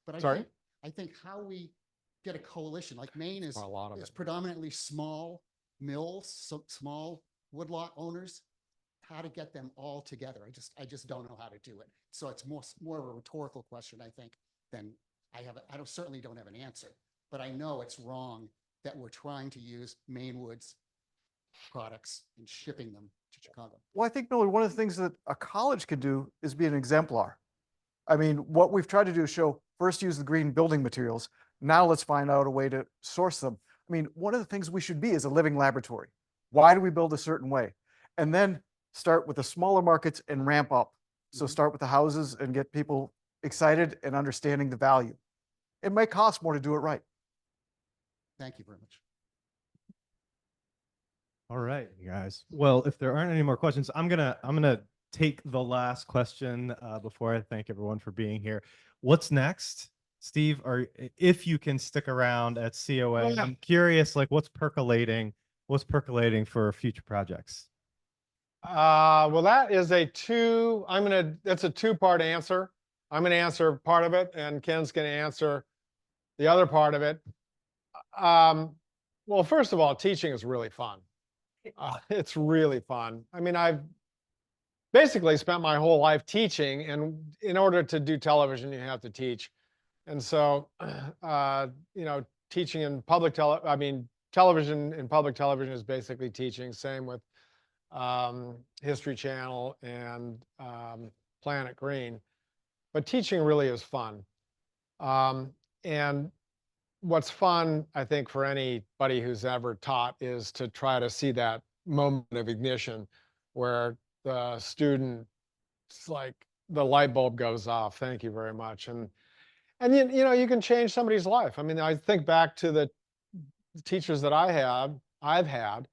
But Sorry? I think how we get a coalition, like Maine is A lot of it. predominantly small mills, so small woodlot owners, how to get them all together. I just don't know how to do it. So it's more of a rhetorical question, I think, than I certainly don't have an answer. But I know it's wrong that we're trying to use Maine Woods products and shipping them to Chicago. Well, I think, Millard, one of the things that a college could do is be an exemplar. I mean, what we've tried to do is show, first use the green building materials. Now let's find out a way to source them. I mean, one of the things we should be is a living laboratory. Why do we build a certain way? And then start with the smaller markets and ramp up. So start with the houses and get people excited and understanding the value. It may cost more to do it right. Thank you very much. All right, you guys. Well, if there aren't any more questions, I'm gonna take the last question before I thank everyone for being here. What's next, Steve? If you can stick around at COA, Yeah. I'm curious, like what's percolating for future projects? Well, that's a two-part answer. I'm gonna answer part of it, and Ken's gonna answer the other part of it. Well, first of all, teaching is really fun. It's really fun. I mean, I've basically spent my whole life teaching, and in order to do television, you have to teach. And so, you know, teaching in television in public television is basically teaching. Same with History Channel and Planet Green. But teaching really is fun. And what's fun, I think, for anybody who's ever taught is to try to see that moment of ignition where the student, it's like the light bulb goes off. Thank you very much. And you know, you can change somebody's life. I mean, I think back to the teachers that I've had,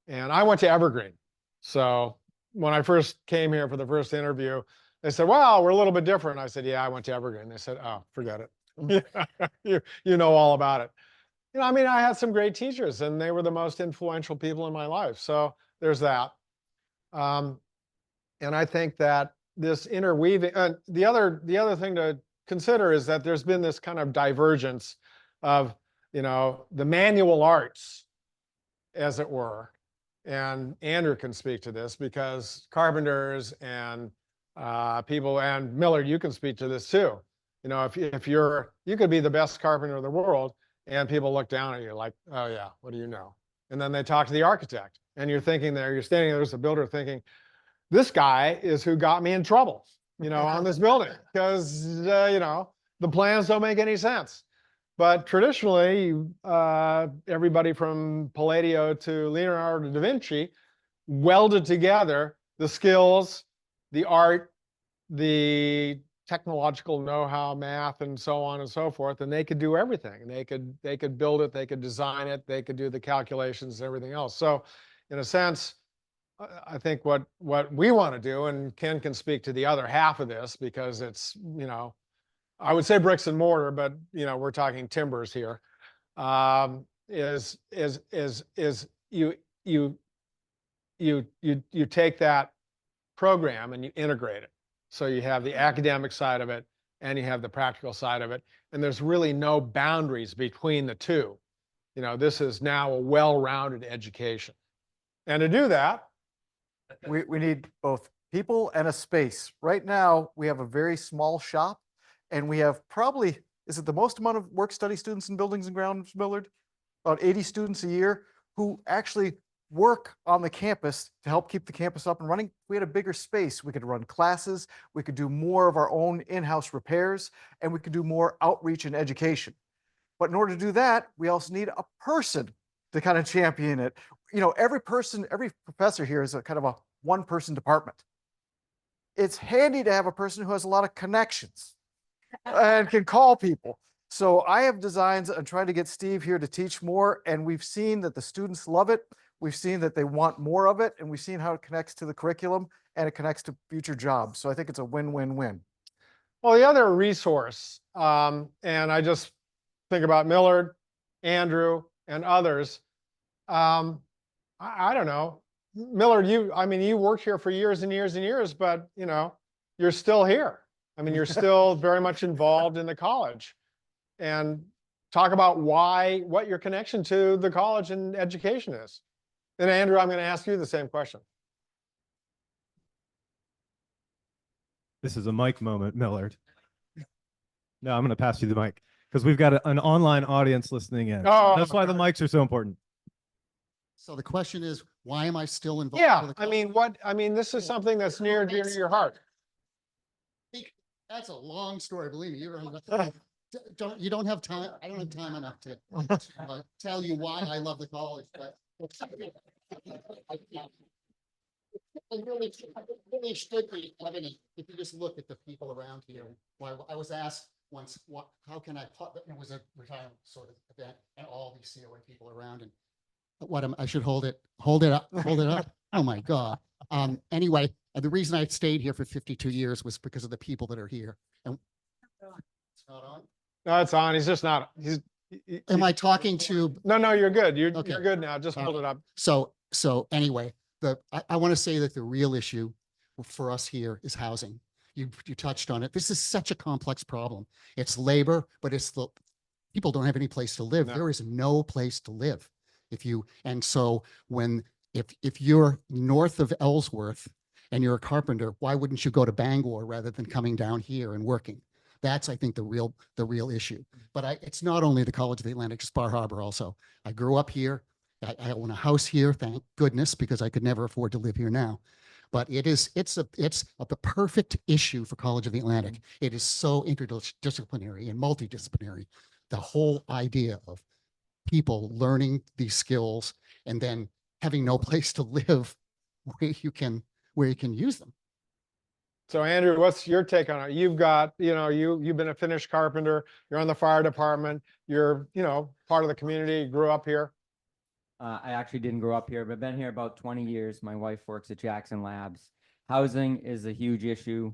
and I went to Evergreen. So when I first came here for the first interview, they said, "Wow, we're a little bit different." I said, "Yeah, I went to Evergreen." They said, "Oh, forget it. You know all about it." You know, I mean, I had some great teachers, and they were the most influential people in my life. So there's that. And I think that this interweaving, the other thing to consider is that there's been this kind of divergence of, you know, the manual arts, as it were. And Andrew can speak to this because carpenters and people, and Miller, you can speak to this too. You know, if you could be the best carpenter in the world, and people look down at you like, "Oh yeah, what do you know?" And then they talk to the architect, and you're standing there as a builder thinking, "This guy is who got me in trouble, you know, on this building, because you know, the plans don't make any sense." But traditionally, everybody from Palladio to Leonardo da Vinci welded together the skills, the art, the technological know-how, math, and so on and so forth, and they could do everything. They could build it, they could design it, they could do the calculations and everything else. So in a sense, I think what we want to do, and Ken can speak to the other half of this because it's, I would say bricks and mortar, but we're talking timbers here. Is you take that program and you integrate it. So you have the academic side of it and you have the practical side of it. And there's really no boundaries between the two. This is now a well-rounded education. And to do that, We need both people and a space. Right now, we have a very small shop and we have probably, is it the most amount of work-study students in buildings and grounds, Millard? About 80 students a year who actually work on the campus to help keep the campus up and running. We had a bigger space. We could run classes. We could do more of our own in-house repairs, and we could do more outreach and education. But in order to do that, we also need a person to kind of champion it. Every professor here is a kind of a one-person department. It's handy to have a person who has a lot of connections and can call people. So I have designs and trying to get Steve here to teach more, and we've seen that the students love it. We've seen that they want more of it, and we've seen how it connects to the curriculum and it connects to future jobs. So I think it's a win-win-win. well, the other resource, and I just think about Millard, Andrew, and others. I don't know. Millard, you worked here for years and years and years, but you're still here. You're still very much involved in the college. And talk about what your connection to the college and education is. And Andrew, I'm going to ask you the same question. This is a mic moment, Millard. No, I'm going to pass you the mic because we've got an online audience listening in. Oh, That's why the mics are so important. So the question is, why am I still involved? Yeah, with the college? this is something that's near and dear to your heart. That's a long story, believe me. You don't have time. I don't have time enough to tell you why I love the college, but it really should be evident if you just look at the people around here. I was asked once, how can I put, it was a retirement sort of event and all these COA people around, and I should hold it up. Oh my God. Anyway, the reason I stayed here for 52 years was because of the people that are here. And it's not on. No, it's on. He's just not. Am I talking to? No, you're good. You're Okay. good now. Just hold it up. So anyway, I want to say that the real issue for us here is housing. You touched on it. This is such a complex problem. It's labor, but people don't have any place to live. No. There is no place to live. If you're north of Ellsworth and you're a carpenter, why wouldn't you go to Bangor rather than coming down here and working? That's, I think, the real issue. But it's not only the College of the Atlantic, it's Bar Harbor also. I grew up here. I own a house here, thank goodness, because I could never afford to live here now. But it's the perfect issue for College of the Atlantic. It is so interdisciplinary and multidisciplinary. The whole idea of people learning these skills and then having no place to live where you can use them. So Andrew, what's your take on it? You've got, you've been a finished carpenter. You're on the fire department. You're, part of the community. You grew up here. I actually didn't grow up here, but I've been here about 20 years. My wife works at Jackson Labs. Housing is a huge issue,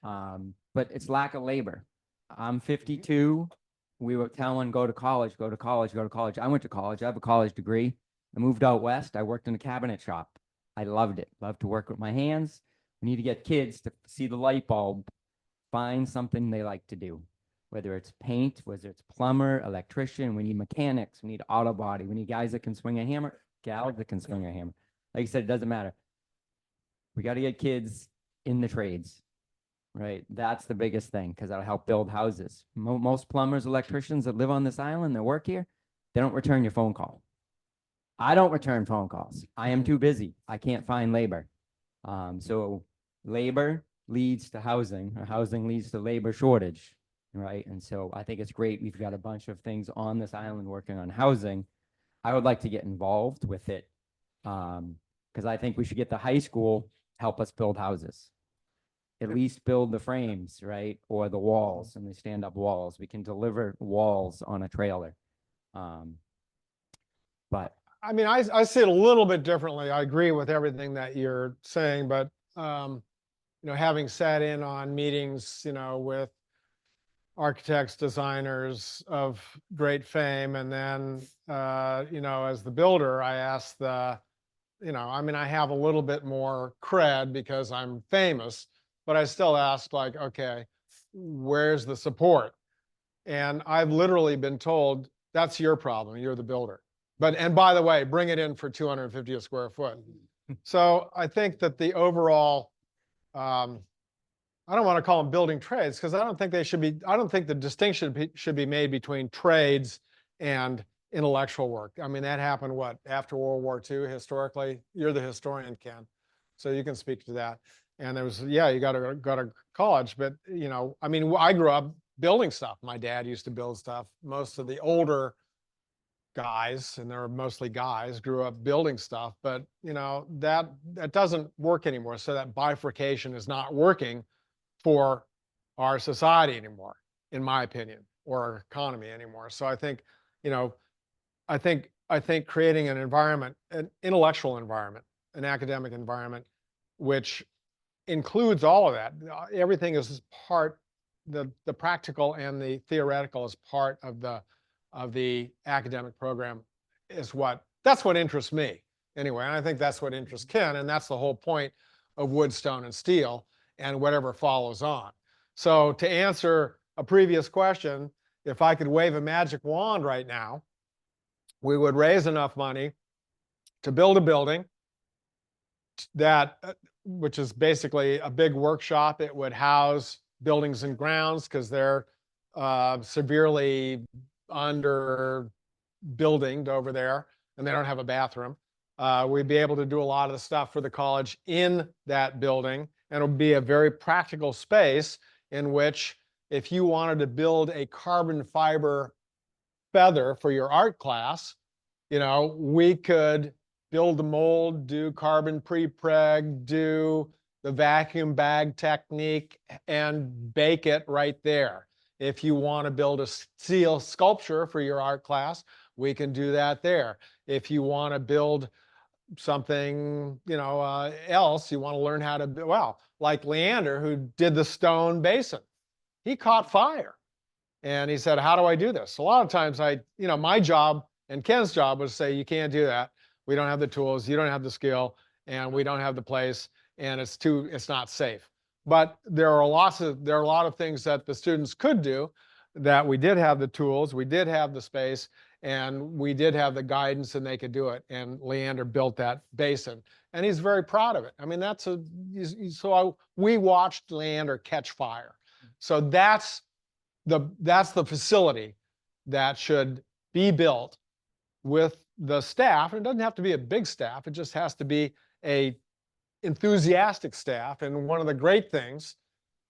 but it's lack of labor. I'm 52. We were telling go to college, go to college, go to college. I went to college. I have a college degree. I moved out west. I worked in a cabinet shop. I loved it. Loved to work with my hands. We need to get kids to see the light bulb, find something they like to do, whether it's paint, whether it's plumber, electrician. We need mechanics. We need auto body. We need guys that can swing a hammer, gals that can swing a hammer. Like I said, it doesn't matter. We got to get kids in the trades, right? That's the biggest thing because that'll help build houses. Most plumbers, electricians that live on this island that work here, they don't return your phone call. I don't return phone calls. I am too busy. I can't find labor. So labor leads to housing, or housing leads to labor shortage, right? And so I think it's great. We've got a bunch of things on this island working on housing. I would like to get involved with it because I think we should get the high school help us build houses. At least build the frames, right? Or the walls, and the stand-up walls. We can deliver walls on a trailer. But I mean, I see it a little bit differently. I agree with everything that you're saying, but, having sat in on meetings, with architects, designers of great fame, and then, as the builder, I asked I have a little bit more cred because I'm famous, but I still ask like, okay, where's the support? And I've literally been told, that's your problem, you're the builder. And by the way, bring it in for 250 a square foot. So I think that the overall, I don't want to call them building trades because I don't think the distinction should be made between trades and intellectual work. I mean, that happened after World War II historically? You're the historian, Ken, so you can speak to that. And there was, you got to go to college, but I mean, I grew up building stuff. My dad used to build stuff. Most of the older guys, and they're mostly guys, grew up building stuff, but that doesn't work anymore. So that bifurcation is not working for our society anymore, in my opinion, or our economy anymore. So I think, I think creating an environment, an intellectual environment, an academic environment, which includes all of that. Everything is part, the practical and the theoretical is part of the academic program that's what interests me anyway. And I think that's what interests Ken, and that's the whole point of wood, stone, and steel and whatever follows on. So to answer a previous question, if I could wave a magic wand right now, we would raise enough money to build a building which is basically a big workshop. It would house buildings and grounds because they're severely under buildinged over there and they don't have a bathroom. We'd be able to do a lot of the stuff for the college in that building, and it would be a very practical space in which if you wanted to build a carbon fiber feather for your art class, we could build the mold, do carbon pre-preg, do the vacuum bag technique, and bake it right there. If you want to build a steel sculpture for your art class, we can do that there. If you want to build something, else, you want to learn how to, like Leander, who did the stone basin. He caught fire. And he said, how do I do this? A lot of times my job and Ken's job was to say, you can't do that. We don't have the tools, you don't have the skill, and we don't have the place, and it's not safe. But there are a lot of things that the students could do, that we did have the tools, we did have the space, and we did have the guidance, and they could do it. And Leander built that basin, and he's very proud of it. I mean, we watched Leander catch fire. So that's the facility that should be built with the staff. And it doesn't have to be a big staff. It just has to be a enthusiastic staff. And one of the great things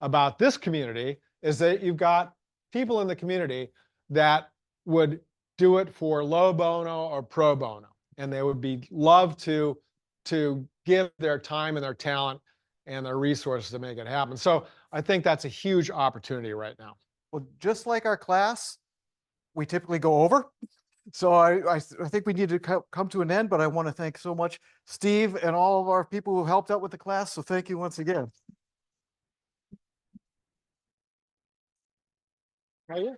about this community is that you've got people in the community that would do it for low bono or pro bono. And they would love to give their time and their talent and their resources to make it happen. So I think that's a huge opportunity right now. Well, just like our class, we typically go over. So I think we need to come to an end, but I want to thank so much Steve and all of our people who helped out with the class. So thank you once again. Are you?